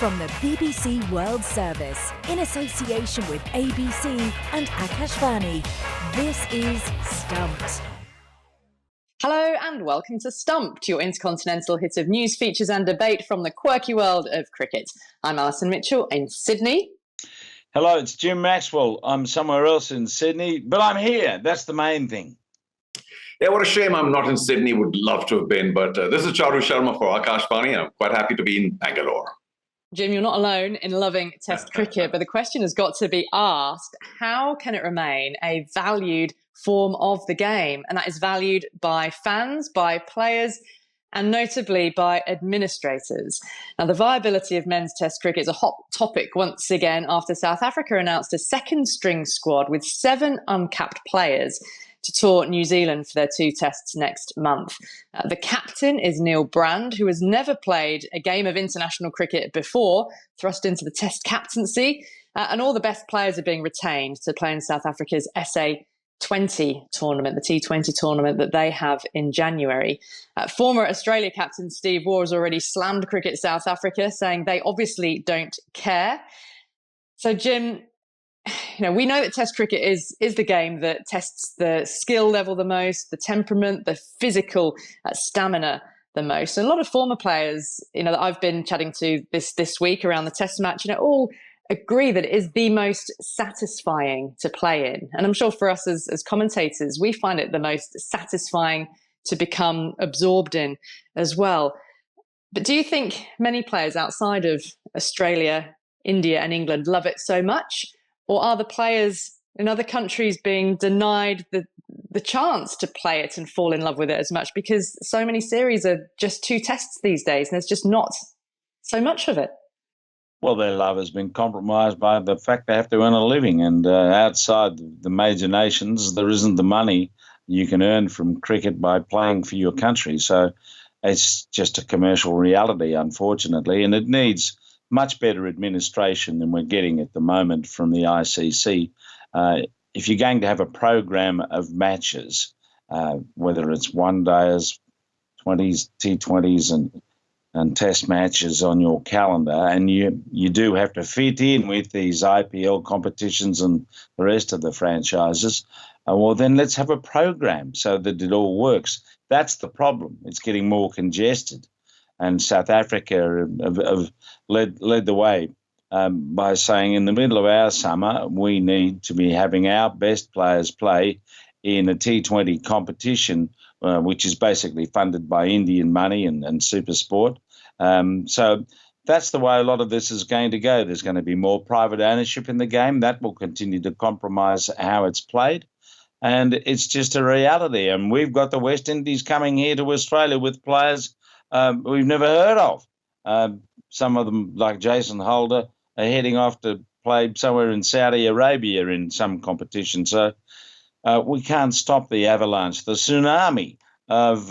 From the BBC World Service, in association with ABC and Akashvani, this is Stumped. Hello and welcome to Stumped, your intercontinental hit of news, features and debate from the quirky world of cricket. I'm Alison Mitchell in Sydney. Hello, it's Jim Maxwell. I'm somewhere else in Sydney, but I'm here. That's the main thing. Yeah, what a shame I'm not in Sydney. Would love to have been, but this is Charu Sharma for Akashvani, and I'm quite happy to be in Bangalore. Jim, you're not alone in loving Test cricket, but the question has got to be asked, how can it remain a valued form of the game? And that is valued by fans, by players, and notably by administrators. Now, the viability of men's Test cricket is a hot topic once again after South Africa announced a second-string squad with 7 uncapped players to tour New Zealand for their 2 tests next month. The captain is Neil Brand, who has never played a game of international cricket before, thrust into the Test captaincy, and all the best players are being retained to play in South Africa's SA20 tournament, the T20 tournament that they have in January. Former Australia captain Steve Waugh has already slammed Cricket South Africa, saying they obviously don't care. So, Jim, we know that Test cricket is the game that tests the skill level the most, the temperament, the physical stamina the most. And a lot of former players, that I've been chatting to this week around the Test match, all agree that it is the most satisfying to play in. And I'm sure for us as commentators, we find it the most satisfying to become absorbed in as well. But do you think many players outside of Australia, India and England love it so much? Or are the players in other countries being denied the chance to play it and fall in love with it as much because so many series are just 2 tests these days and there's just not so much of it? Well, their love has been compromised by the fact they have to earn a living. And outside the major nations, there isn't the money you can earn from cricket by playing for your country. So it's just a commercial reality, unfortunately, and it needs much better administration than we're getting at the moment from the ICC. If you're going to have a program of matches, whether it's one-days, 20s, T20s and test matches on your calendar, and you do have to fit in with these IPL competitions and the rest of the franchises, well, then let's have a program so that it all works. That's the problem. It's getting more congested. And South Africa have led the way by saying in the middle of our summer, we need to be having our best players play in a T20 competition, which is basically funded by Indian money and Super Sport. So that's the way a lot of this is going to go. There's going to be more private ownership in the game. That will continue to compromise how it's played. And it's just a reality. And we've got the West Indies coming here to Australia with players we've never heard of. Some of them, like Jason Holder, are heading off to play somewhere in Saudi Arabia in some competition. So we can't stop the avalanche, the tsunami of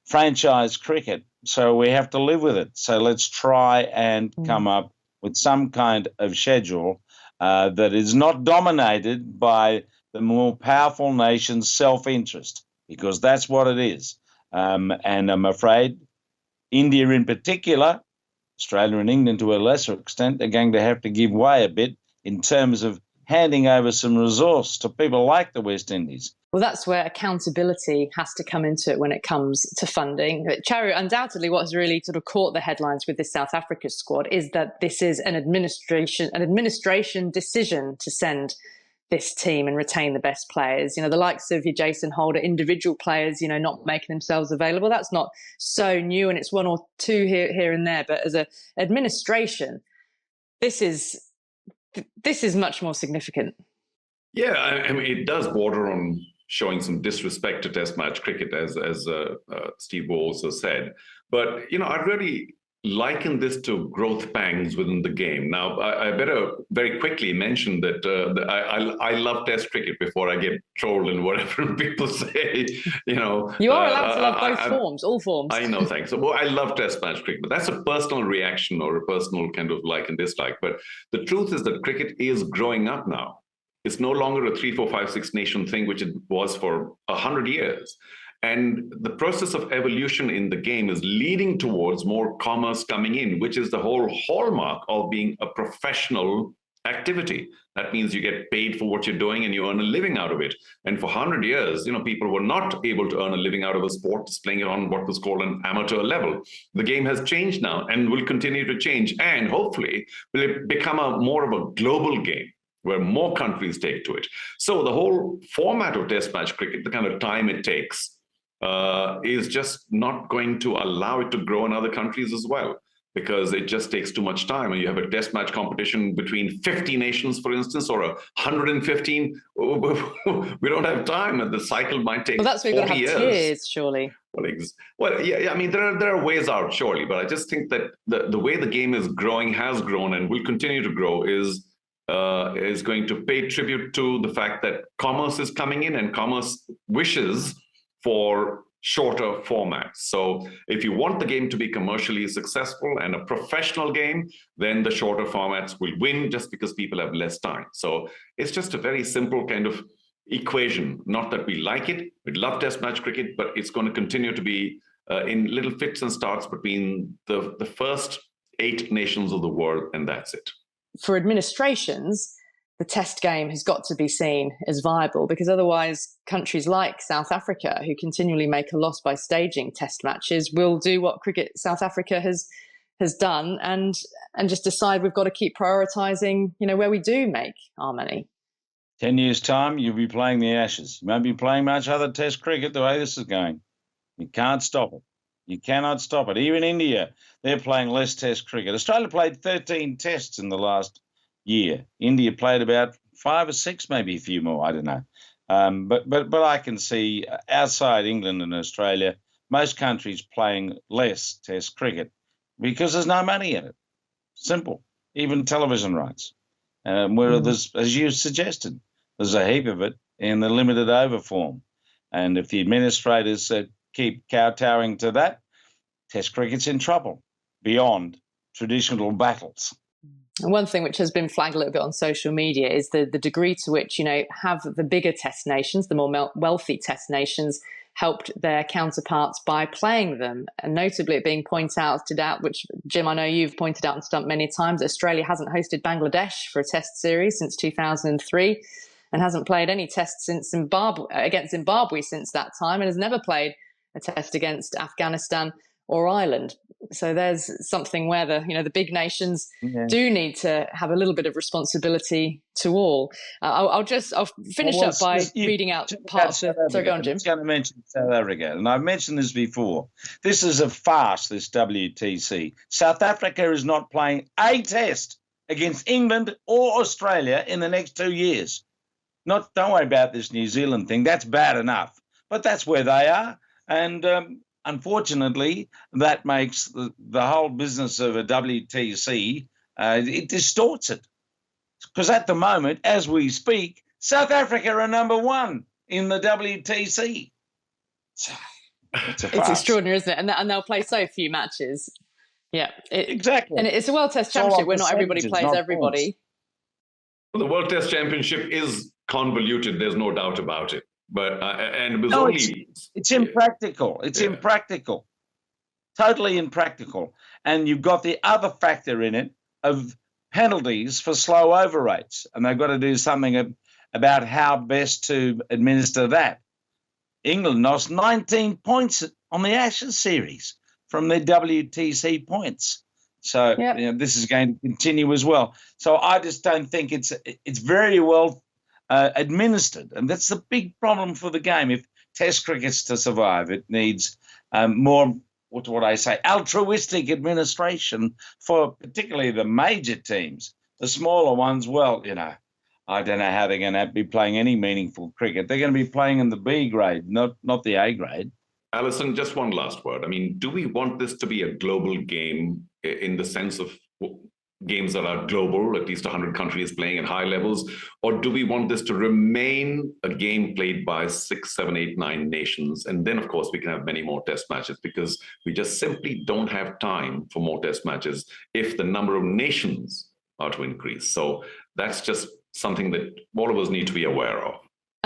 franchise cricket. So we have to live with it. So let's try and come up with some kind of schedule that is not dominated by the more powerful nation's self-interest, because that's what it is. And I'm afraid India in particular, Australia and England to a lesser extent, are going to have to give way a bit in terms of handing over some resource to people like the West Indies. Well, that's where accountability has to come into it when it comes to funding. Charu, undoubtedly what has really sort of caught the headlines with this South Africa squad is that this is an administration decision to send this team and retain the best players. The likes of your Jason Holder, individual players, not making themselves available. That's not so new, and it's 1 or 2 here and there. But as an administration, this is much more significant. Yeah, I mean, it does border on showing some disrespect to Test match cricket, as Steve Waugh also said. But I really liken this to growth pangs within the game. Now, I better very quickly mention that I love Test cricket before I get trolled and whatever people say. You are allowed to love both forms, all forms. I know, thanks. Well, I love Test match cricket, but that's a personal reaction or a personal kind of like and dislike. But the truth is that cricket is growing up now. It's no longer a 3, 4, 5, 6 nation thing, which it was for 100 years. And the process of evolution in the game is leading towards more commerce coming in, which is the whole hallmark of being a professional activity. That means you get paid for what you're doing and you earn a living out of it. And for 100 years, people were not able to earn a living out of a sport, playing it on what was called an amateur level. The game has changed now and will continue to change, and hopefully will become more of a global game where more countries take to it. So the whole format of Test match cricket, the kind of time it takes, is just not going to allow it to grow in other countries as well, because it just takes too much time. And you have a test match competition between 50 nations, for instance, or 115. We don't have time, and the cycle might take 40 years. Well, that's where you've got to have tiers, surely. Well, yeah, I mean, there are ways out, surely, but I just think that the way the game is growing, has grown, and will continue to grow is going to pay tribute to the fact that commerce is coming in, and commerce wishes for shorter formats. So if you want the game to be commercially successful and a professional game, then the shorter formats will win, just because people have less time. So it's just a very simple kind of equation. Not that we like it, we love Test match cricket, but it's going to continue to be in little fits and starts between the first 8 nations of the world, and that's it. For administrations, the Test game has got to be seen as viable, because otherwise countries like South Africa, who continually make a loss by staging Test matches, will do what Cricket South Africa has done and just decide we've got to keep prioritising, where we do make our money. 10 years' time, you'll be playing the Ashes. You won't be playing much other Test cricket the way this is going. You can't stop it. You cannot stop it. Even India, they're playing less Test cricket. Australia played 13 Tests in the last year. India played about 5 or 6, maybe a few more. I don't know. But I can see outside England and Australia, most countries playing less Test cricket because there's no money in it. Simple. Even television rights. Where there's, as you suggested, there's a heap of it in the limited over form. And if the administrators keep kowtowing to that, Test cricket's in trouble beyond traditional battles. And one thing which has been flagged a little bit on social media is the degree to which, have the bigger Test nations, the more wealthy Test nations, helped their counterparts by playing them. And notably it being pointed out, which, Jim, I know you've pointed out and stumped many times, Australia hasn't hosted Bangladesh for a Test series since 2003 and hasn't played any Tests since against Zimbabwe since that time, and has never played a Test against Afghanistan or Ireland. So there's something where the big nations do need to have a little bit of responsibility to all. I'll finish up by reading out part of the... Sorry, go on, Jim. I was going to mention South Africa, and I've mentioned this before. This is a farce, this WTC. South Africa is not playing a Test against England or Australia in the next 2 years. Don't worry about this New Zealand thing. That's bad enough. But that's where they are. And unfortunately, that makes the whole business of a WTC, it distorts it. Because at the moment, as we speak, South Africa are number 1 in the WTC. It's extraordinary, isn't it? And they'll play so few matches. Yeah, exactly. And it's a World Test Championship where not everybody plays everybody. Well, the World Test Championship is convoluted. There's no doubt about it. But it's impractical. It's impractical, totally impractical. And you've got the other factor in it of penalties for slow over rates, and they've got to do something about how best to administer that. England lost 19 points on the Ashes series from their WTC points. So this is going to continue as well. So I just don't think it's very well administered, and that's the big problem for the game. If Test cricket's to survive, it needs more, what would I say, altruistic administration for particularly the major teams. The smaller ones, well, I don't know how they're going to be playing any meaningful cricket. They're going to be playing in the B grade, not the A grade. Alison, just one last word. I mean, do we want this to be a global game in the sense of games that are global, at least 100 countries playing at high levels, or do we want this to remain a game played by 6, 7, 8, 9 nations? And then, of course, we can have many more Test matches, because we just simply don't have time for more Test matches if the number of nations are to increase. So that's just something that all of us need to be aware of.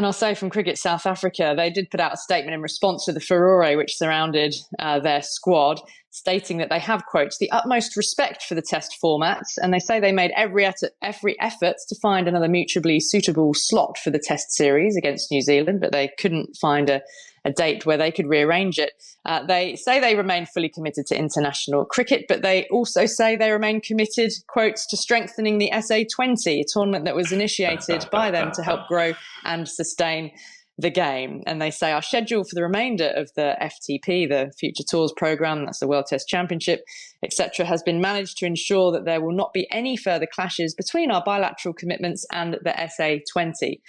And I'll say from Cricket South Africa, they did put out a statement in response to the furore which surrounded their squad, stating that they have, quote, the utmost respect for the test formats, and they say they made every effort to find another mutually suitable slot for the test series against New Zealand, but they couldn't find a date where they could rearrange it. They say they remain fully committed to international cricket, but they also say they remain committed, quote, to strengthening the SA20, a tournament that was initiated by them to help grow and sustain the game. And they say our schedule for the remainder of the FTP, the Future Tours programme, that's the World Test Championship, etc., has been managed to ensure that there will not be any further clashes between our bilateral commitments and the SA20.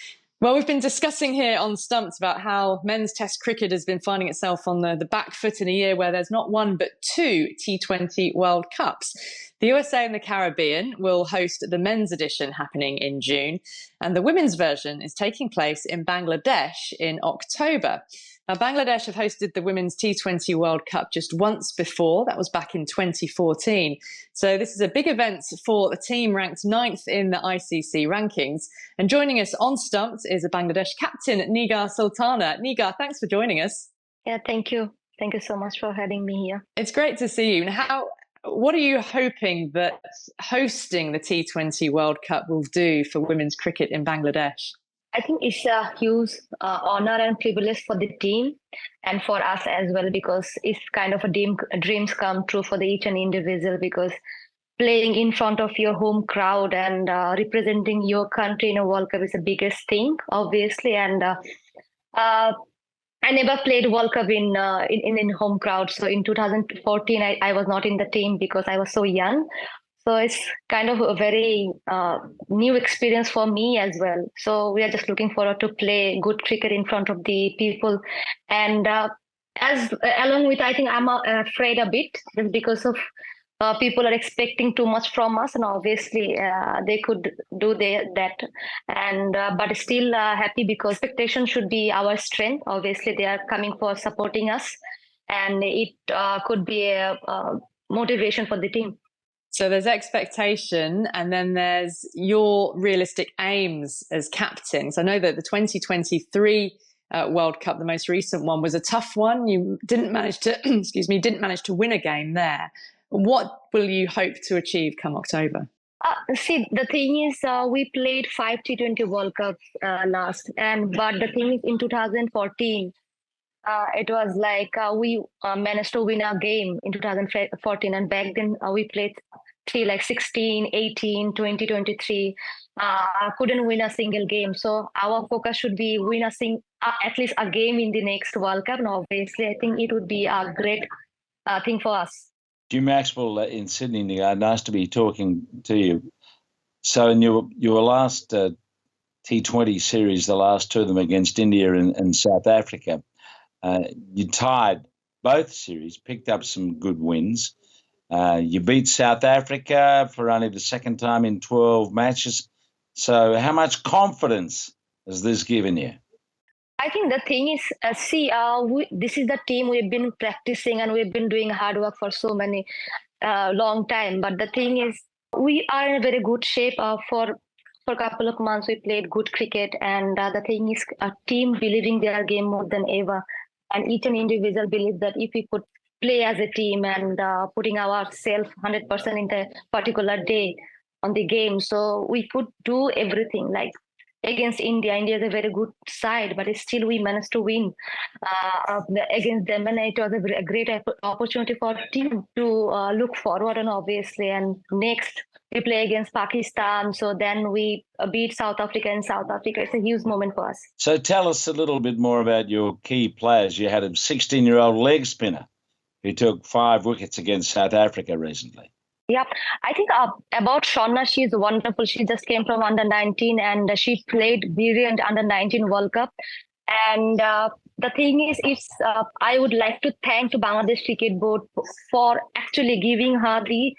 Well, we've been discussing here on Stumped about how men's test cricket has been finding itself on the back foot in a year where there's not one but two T20 World Cups. The USA and the Caribbean will host the men's edition happening in June, and the women's version is taking place in Bangladesh in October. Now, Bangladesh have hosted the Women's T20 World Cup just once before. That was back in 2014. So this is a big event for the team ranked 9th in the ICC rankings. And joining us on Stumped is a Bangladesh captain, Nigar Sultana. Nigar, thanks for joining us. Yeah, thank you. Thank you so much for having me here. It's great to see you. What are you hoping that hosting the T20 World Cup will do for women's cricket in Bangladesh? I think it's a huge honor and privilege for the team and for us as well, because it's kind of dreams come true for each and individual, because playing in front of your home crowd and representing your country in a World Cup is the biggest thing, obviously. And I never played World Cup in home crowd. So in 2014, I was not in the team because I was so young. So it's kind of a very new experience for me as well. So we are just looking forward to play good cricket in front of the people. And along with, I think I'm afraid a bit just because of people are expecting too much from us, and obviously they could do that. And but still happy because expectation should be our strength. Obviously, they are coming for supporting us, and it could be a motivation for the team. So there's expectation, and then there's your realistic aims as captain. So I know that the 2023 World Cup, the most recent one, was a tough one. You didn't manage to, didn't manage to win a game there. What will you hope to achieve come October? See, the thing is, we played 5 T20 World Cups last, but the thing is, in 2014, it was like we managed to win a game in 2014, and back then we played 16, 18, 20, 23. Couldn't win a single game. So our focus should be win at least a game in the next World Cup. And obviously, I think it would be a great thing for us. Jim Maxwell in Sydney, nice to be talking to you. So in your last T20 series, the last two of them against India and South Africa, you tied both series, picked up some good wins. You beat South Africa for only the second time in 12 matches. So how much confidence has this given you? I think the thing is, this is the team we've been practicing and we've been doing hard work for so many long time. But the thing is, we are in a very good shape for a couple of months. We played good cricket, and the thing is, a team believing their game more than ever. And each and individual believe that if we could play as a team and putting ourselves 100% in the particular day on the game, so we could do everything. Like against India, India is a very good side, but still we managed to win against them, and it was a great opportunity for the team to look forward. And obviously, and next we play against Pakistan, so then we beat South Africa in South Africa. It's a huge moment for us. So tell us a little bit more about your key players. You had a 16-year-old leg spinner who took 5 wickets against South Africa recently. Yeah, I think about Shauna, she's wonderful. She just came from under-19 and she played brilliant under-19 World Cup. And the thing is, I would like to thank the Bangladesh Cricket Board for actually giving her the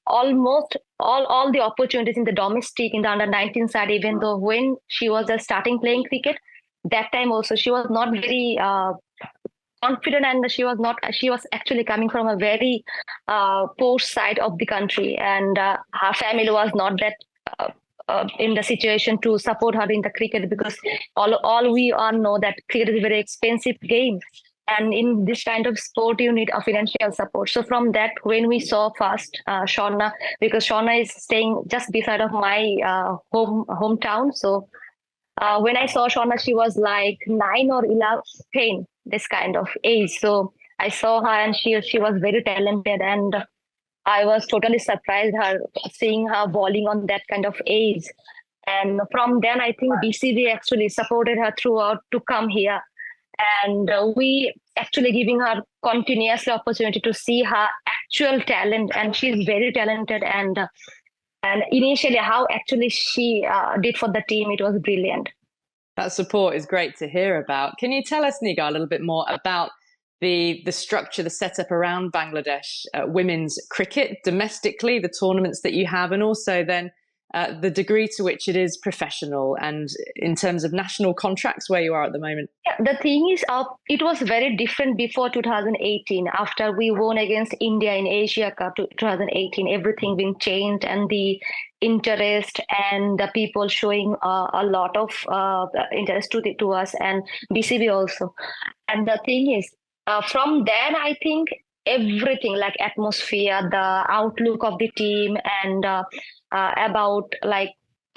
almost all the opportunities in the domestic, in the under-19 side, even though when she was just starting playing cricket, that time also she was not very confident, and she was actually coming from a very poor side of the country, and her family was not that in the situation to support her in the cricket, because all we all know that cricket is a very expensive game. And in this kind of sport, you need a financial support. So from that, when we saw first Shauna, because Shauna is staying just beside of my hometown. So when I saw Shauna, she was like 9 or 11, 10, this kind of age. So I saw her and she was very talented, and I was totally surprised seeing her bowling on that kind of age. And from then, I think BCB actually supported her throughout to come here. And we actually giving her continuously opportunity to see her actual talent, and she's very talented. And initially, how actually she did for the team, it was brilliant. That support is great to hear about. Can you tell us, Nigar, a little bit more about the structure, the setup around Bangladesh women's cricket domestically, the tournaments that you have, and also then the degree to which it is professional, and in terms of national contracts where you are at the moment? Yeah, the thing is, it was very different before 2018. After we won against India in Asia Cup 2018, everything been changed, and the interest and the people showing a lot of interest to us, and BCB also. And the thing is, from then, I think everything like atmosphere, the outlook of the team, and about like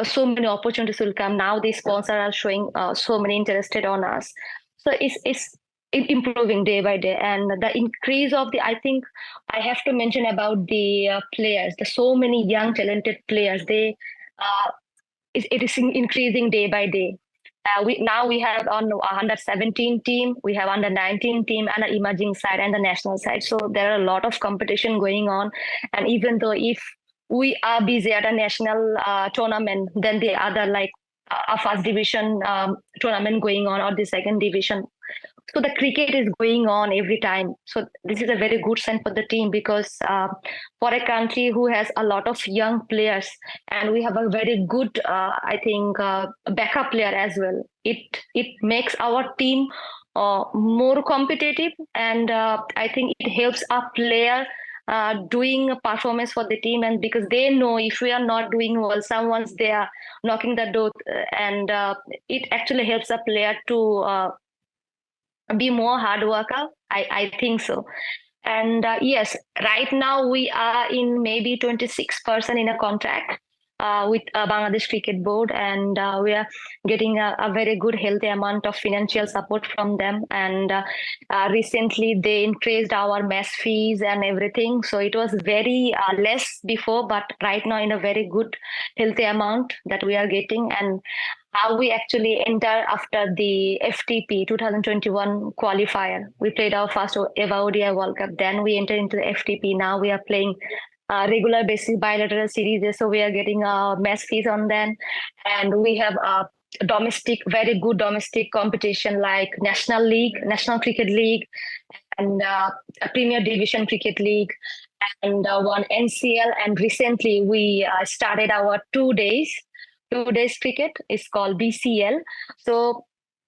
so many opportunities will come. Now the sponsors are showing so many interested on us. So it's improving day by day, and the increase of the, I think I have to mention about the players. There's so many young talented players. It is increasing day by day. We have on under 17 team, we have under 19 team, and an emerging side and the national side. So there are a lot of competition going on. And even though if we are busy at a national tournament, then the other like a first division tournament going on, or the second division. So the cricket is going on every time. So this is a very good sign for the team, because for a country who has a lot of young players, and we have a very good, I think, backup player as well. It makes our team more competitive, and I think it helps our player doing a performance for the team. And because they know if we are not doing well, someone's there knocking the door, and it actually helps a player to be more hard worker. I think so. And yes, right now we are in maybe 26% in a contract with Bangladesh Cricket Board, and we are getting a very good healthy amount of financial support from them. And recently they increased our mess fees and everything, so it was very less before, but right now in a very good healthy amount that we are getting. And how we actually enter after the FTP 2021 qualifier. We played our first ever ODI World Cup. Then we entered into the FTP. Now we are playing regular basis bilateral series. So we are getting match fees on them. And we have very good domestic competition like National League, National Cricket League, and a Premier Division Cricket League, and one NCL. And recently we started our 2 days cricket. It's called BCL. So,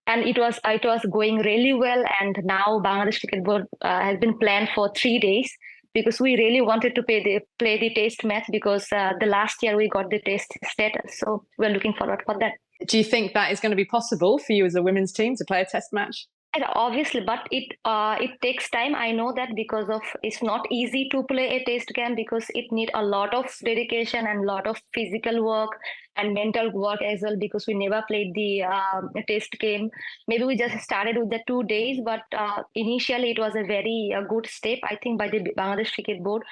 and it was going really well. And now Bangladesh Cricket Board has been planned for 3 days, because we really wanted to play the test match, because the last year we got the test status. So we're looking forward for that. Do you think that is going to be possible for you as a women's team to play a test match? And obviously, but it takes time. I know that, because of it's not easy to play a test game, because it needs a lot of dedication and a lot of physical work and mental work as well, because we never played the test game. Maybe we just started with the 2 days, but initially it was a very good step, I think, by the Bangladesh Cricket Board.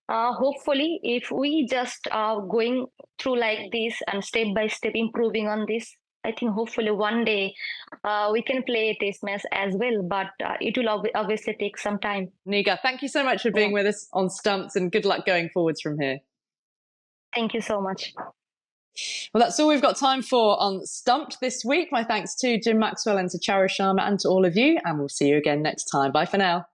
Hopefully, if we just going through like this and step by step improving on this, I think hopefully one day we can play a test match as well, but it will obviously take some time. Nigar, thank you so much for being with us on Stumped, and good luck going forwards from here. Thank you so much. Well, that's all we've got time for on Stumped this week. My thanks to Jim Maxwell and to Charu Sharma and to all of you, and we'll see you again next time. Bye for now.